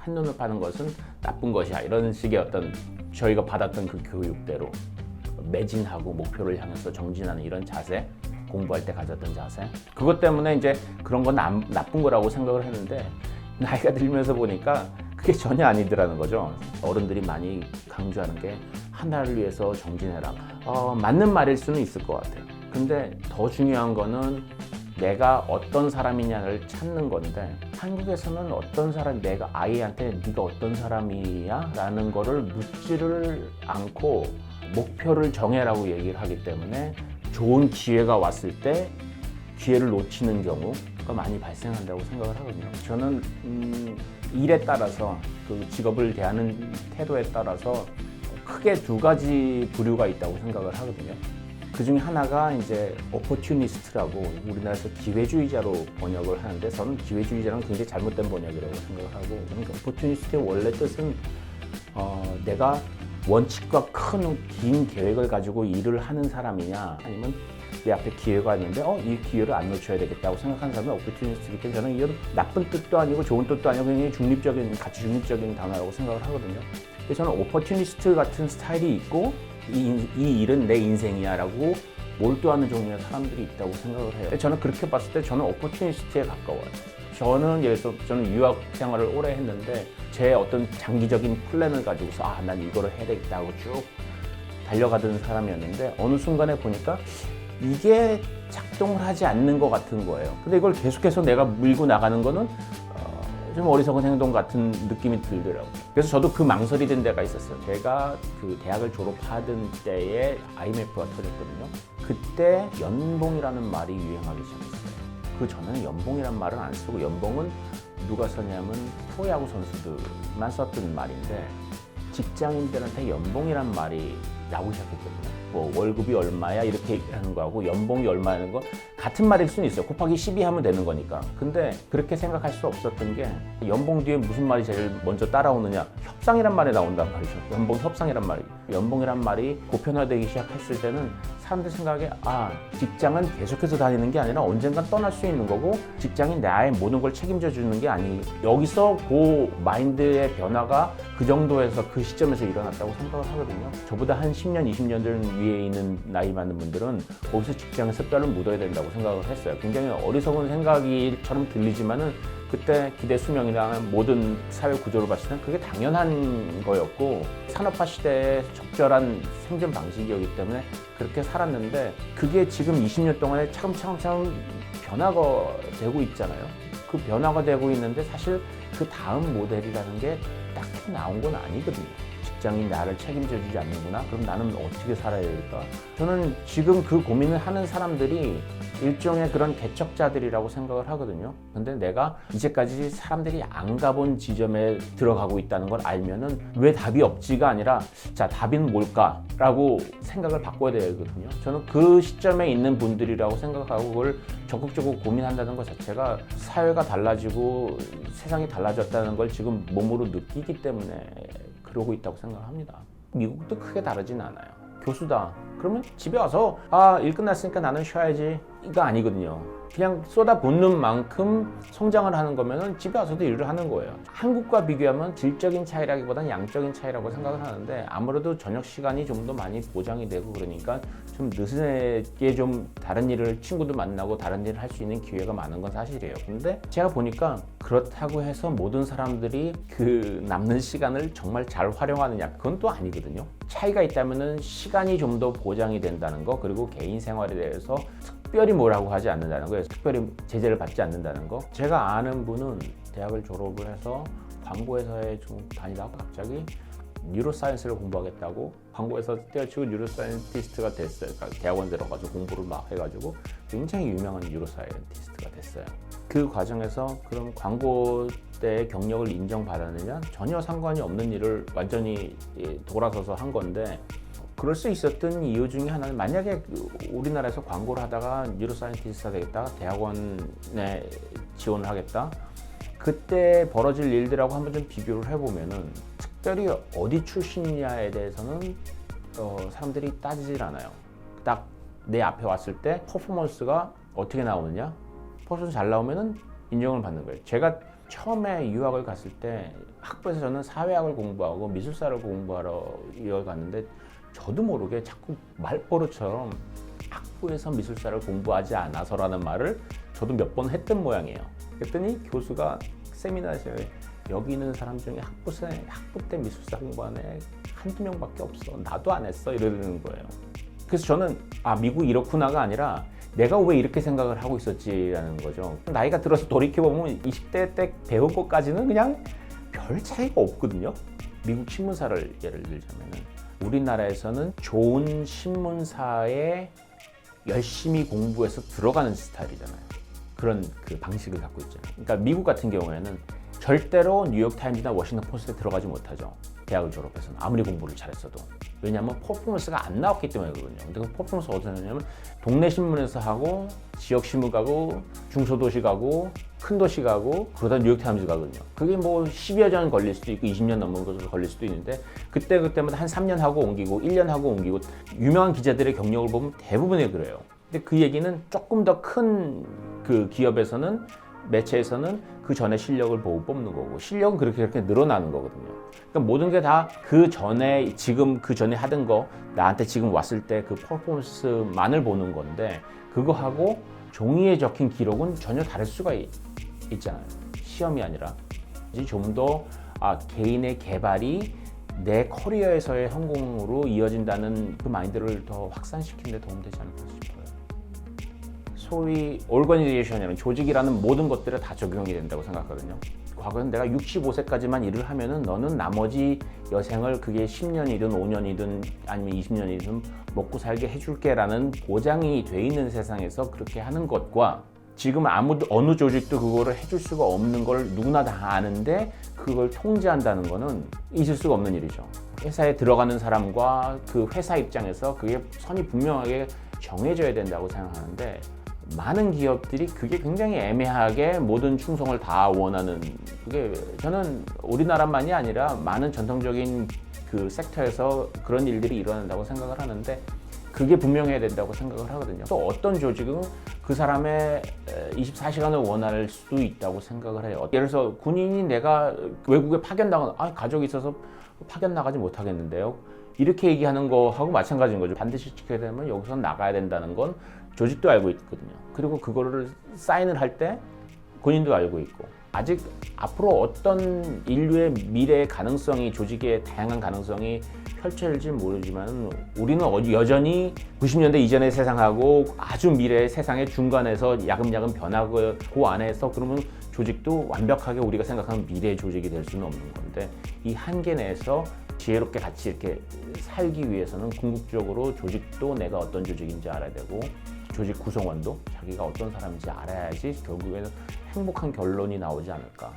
한눈을 파는 것은 나쁜 것이야. 이런 식의 어떤 저희가 받았던 그 교육대로 매진하고 목표를 향해서 정진하는 이런 자세, 공부할 때 가졌던 자세, 그것 때문에 이제 그런 건 나쁜 거라고 생각을 했는데 나이가 들면서 보니까 그게 전혀 아니더라는 거죠. 어른들이 많이 강조하는 게 하나를 위해서 정진해라. 맞는 말일 수는 있을 것 같아요. 근데 더 중요한 거는 내가 어떤 사람이냐를 찾는 건데, 한국에서는 어떤 사람, 내가 아이한테 네가 어떤 사람이야? 라는 거를 묻지를 않고 목표를 정해라고 얘기를 하기 때문에 좋은 기회가 왔을 때 기회를 놓치는 경우가 많이 발생한다고 생각을 하거든요. 저는 일에 따라서 그 직업을 대하는 태도에 따라서 크게 두 가지 부류가 있다고 생각을 하거든요. 그 중에 하나가 이제 오퍼튜니스트라고 우리나라에서 기회주의자로 번역을 하는데, 저는 기회주의자는 굉장히 잘못된 번역이라고 생각을 하고, 그러니까 오퍼튜니스트의 원래 뜻은 내가 원칙과 큰 긴 계획을 가지고 일을 하는 사람이냐, 아니면 내 앞에 기회가 있는데 이 기회를 안 놓쳐야 되겠다고 생각하는 사람이 오퍼튜니스트이기 때문에 저는 이건 나쁜 뜻도 아니고 좋은 뜻도 아니고 굉장히 중립적인, 가치 중립적인 단어라고 생각을 하거든요. 그래서 저는 오퍼튜니스트 같은 스타일이 있고 이 일은 내 인생이야 라고 몰두하는 종류의 사람들이 있다고 생각을 해요. 저는 그렇게 봤을 때 저는 오퍼튜니스트에 가까워요. 저는 예를 들어서 저는 유학 생활을 오래 했는데 제 어떤 장기적인 플랜을 가지고서 난 이거를 해야 되겠다 하고 쭉 달려가던 사람이었는데 어느 순간에 보니까 이게 작동을 하지 않는 것 같은 거예요. 근데 이걸 계속해서 내가 밀고 나가는 거는 좀 어리석은 행동 같은 느낌이 들더라고요. 그래서 저도 그 망설이던 데가 있었어요. 제가 그 대학을 졸업하던 때에 IMF가 터졌거든요. 그때 연봉이라는 말이 유행하기 시작했어요. 그 전에는 연봉이란 말은 안 쓰고, 연봉은 누가 썼냐면 프로야구 선수들만 썼던 말인데, 직장인들한테 연봉이란 말이 나오기 시작했거든요. 뭐 월급이 얼마야 이렇게 하는 거하고 연봉이 얼마라는 거 같은 말일 수는 있어요. 곱하기 12 하면 되는 거니까. 근데 그렇게 생각할 수 없었던 게, 연봉 뒤에 무슨 말이 제일 먼저 따라오느냐, 협상이란 말이 나온단 말이죠. 연봉 협상이란 말이. 연봉이란 말이 보편화되기 시작했을 때는 사람들 생각에 직장은 계속해서 다니는 게 아니라 언젠간 떠날 수 있는 거고, 직장이 나의 모든 걸 책임져 주는 게 아니, 여기서 그 마인드의 변화가 그 정도에서 그 시점에서 일어났다고 생각을 하거든요. 저보다 한 10년, 20년 위에 있는 나이 많은 분들은 거기서 직장에서 뼈를 묻어야 된다고 생각을 했어요. 굉장히 어리석은 생각이처럼 들리지만은 그때 기대 수명이나 모든 사회 구조를 봤을 때 그게 당연한 거였고, 산업화 시대에 적절한 생존 방식이었기 때문에 그렇게 살았는데, 그게 지금 20년 동안에 차근차근 변화가 되고 있잖아요. 그 변화가 되고 있는데 사실 그 다음 모델이라는 게 딱히 나온 건 아니거든요. 직장이 나를 책임져 주지 않는구나? 그럼 나는 어떻게 살아야 될까? 저는 지금 그 고민을 하는 사람들이 일종의 그런 개척자들이라고 생각을 하거든요. 근데 내가 이제까지 사람들이 안 가본 지점에 들어가고 있다는 걸 알면은 왜 답이 없지가 아니라, 자, 답은 뭘까? 라고 생각을 바꿔야 되거든요. 저는 그 시점에 있는 분들이라고 생각하고 그걸 적극적으로 고민한다는 것 자체가 사회가 달라지고 세상이 달라졌다는 걸 지금 몸으로 느끼기 때문에 그러고 있다고 생각합니다. 미국도 크게 다르진 않아요. 교수다. 그러면 집에 와서 일 끝났으니까 나는 쉬어야지. 이거 아니거든요. 그냥 쏟아붓는 만큼 성장을 하는 거면은 집에 와서도 일을 하는 거예요. 한국과 비교하면 질적인 차이라기보다는 양적인 차이라고 생각을 하는데, 아무래도 저녁 시간이 좀 더 많이 보장이 되고 그러니까 좀 느슨하게 좀 다른 일을, 친구도 만나고 다른 일을 할 수 있는 기회가 많은 건 사실이에요. 근데 제가 보니까 그렇다고 해서 모든 사람들이 그 남는 시간을 정말 잘 활용하느냐, 그건 또 아니거든요. 차이가 있다면은 시간이 좀 더 보장이 된다는 거, 그리고 개인 생활에 대해서 특별히 뭐라고 하지 않는다는 거예요. 특별히 제재를 받지 않는다는 거. 제가 아는 분은 대학을 졸업을 해서 광고회사에 좀 다니다가 갑자기 뉴로사이언스를 공부하겠다고 광고회사 떼어치고 뉴로사이언티스트가 됐어요. 그러니까 대학원 들어가서 공부를 막 해가지고 굉장히 유명한 뉴로사이언티스트가 됐어요. 그 과정에서 그럼 광고 때 경력을 인정받았느냐? 전혀 상관이 없는 일을 완전히 돌아서서 한 건데, 그럴 수 있었던 이유 중에 하나는, 만약에 우리나라에서 광고를 하다가 뉴로사이언티스트가 되겠다, 대학원에 지원을 하겠다, 그때 벌어질 일들하고 한번 좀 비교를 해보면은 특별히 어디 출신이냐에 대해서는 사람들이 따지질 않아요. 딱 내 앞에 왔을 때 퍼포먼스가 어떻게 나오느냐, 퍼포먼스 잘 나오면은 인정을 받는 거예요. 제가 처음에 유학을 갔을 때 학부에서 저는 사회학을 공부하고 미술사를 공부하러 이어갔는데 저도 모르게 자꾸 말버릇처럼 학부에서 미술사를 공부하지 않아서라는 말을 저도 몇 번 했던 모양이에요. 그랬더니 교수가 세미나에서 여기 있는 사람 중에 학부 때 미술사 공부한 애 한두 명밖에 없어. 나도 안 했어. 이러는 거예요. 그래서 저는 미국 이렇구나가 아니라 내가 왜 이렇게 생각을 하고 있었지라는 거죠. 나이가 들어서 돌이켜보면 20대 때 배운 것까지는 그냥 별 차이가 없거든요. 미국 신문사를 예를 들자면 우리나라에서는 좋은 신문사에 열심히 공부해서 들어가는 스타일이잖아요. 그런 그 방식을 갖고 있잖아요. 그러니까 미국 같은 경우에는 절대로 뉴욕타임즈나 워싱턴 포스트에 들어가지 못하죠. 대학을 졸업해서는 아무리 공부를 잘했어도. 왜냐하면 퍼포먼스가 안 나왔기 때문에 그거든요. 근데 그 퍼포먼스 어디서 하냐면 동네 신문에서 하고 지역 신문 가고 중소도시 가고 큰 도시 가고 그러다 뉴욕타임즈 가거든요. 그게 뭐 10여 년 걸릴 수도 있고 20년 넘는 것으로 걸릴 수도 있는데 그때마다 한 3년 하고 옮기고 1년 하고 옮기고 유명한 기자들의 경력을 보면 대부분이 그래요. 근데 그 얘기는 조금 더 큰 그 기업에서는 매체에서는 그 전에 실력을 보고 뽑는 거고 실력은 그렇게 늘어나는 거거든요. 그러니까 모든 게 다 그 전에 지금 그 전에 하던 거 나한테 지금 왔을 때 그 퍼포먼스만을 보는 건데 그거하고 종이에 적힌 기록은 전혀 다를 수가 있잖아요. 시험이 아니라 좀 더 개인의 개발이 내 커리어에서의 성공으로 이어진다는 그 마인드를 더 확산시키는 데 도움되지 않을까 싶어요. 소위 오르거니제이션이라는 조직이라는 모든 것들에 다 적용이 된다고 생각하거든요. 과거에는 내가 65세까지만 일을 하면은 너는 나머지 여생을 그게 10년이든 5년이든 아니면 20년이든 먹고 살게 해줄게라는 보장이 돼 있는 세상에서 그렇게 하는 것과 지금 어느 조직도 그거를 해줄 수가 없는 걸 누구나 다 아는데 그걸 통제한다는 거는 있을 수가 없는 일이죠. 회사에 들어가는 사람과 그 회사 입장에서 그게 선이 분명하게 정해져야 된다고 생각하는데 많은 기업들이 그게 굉장히 애매하게 모든 충성을 다 원하는 그게 저는 우리나라만이 아니라 많은 전통적인 그 섹터에서 그런 일들이 일어난다고 생각을 하는데 그게 분명해야 된다고 생각을 하거든요. 또 어떤 조직은 그 사람의 24시간을 원할 수도 있다고 생각을 해요. 예를 들어서 군인이 내가 외국에 파견나가 가족이 있어서 파견 나가지 못하겠는데요. 이렇게 얘기하는 거하고 마찬가지인 거죠. 반드시 지켜야 되면 여기서 나가야 된다는 건 조직도 알고 있거든요. 그리고 그거를 사인을 할 때 군인도 알고 있고 아직 앞으로 어떤 인류의 미래의 가능성이 조직의 다양한 가능성이 펼쳐질지 모르지만 우리는 여전히 90년대 이전의 세상하고 아주 미래의 세상의 중간에서 야금야금 변하고 그 안에서 그러면 조직도 완벽하게 우리가 생각하는 미래의 조직이 될 수는 없는 건데 이 한계 내에서 지혜롭게 같이 이렇게 살기 위해서는 궁극적으로 조직도 내가 어떤 조직인지 알아야 되고 조직 구성원도 자기가 어떤 사람인지 알아야지 결국에는 행복한 결론이 나오지 않을까.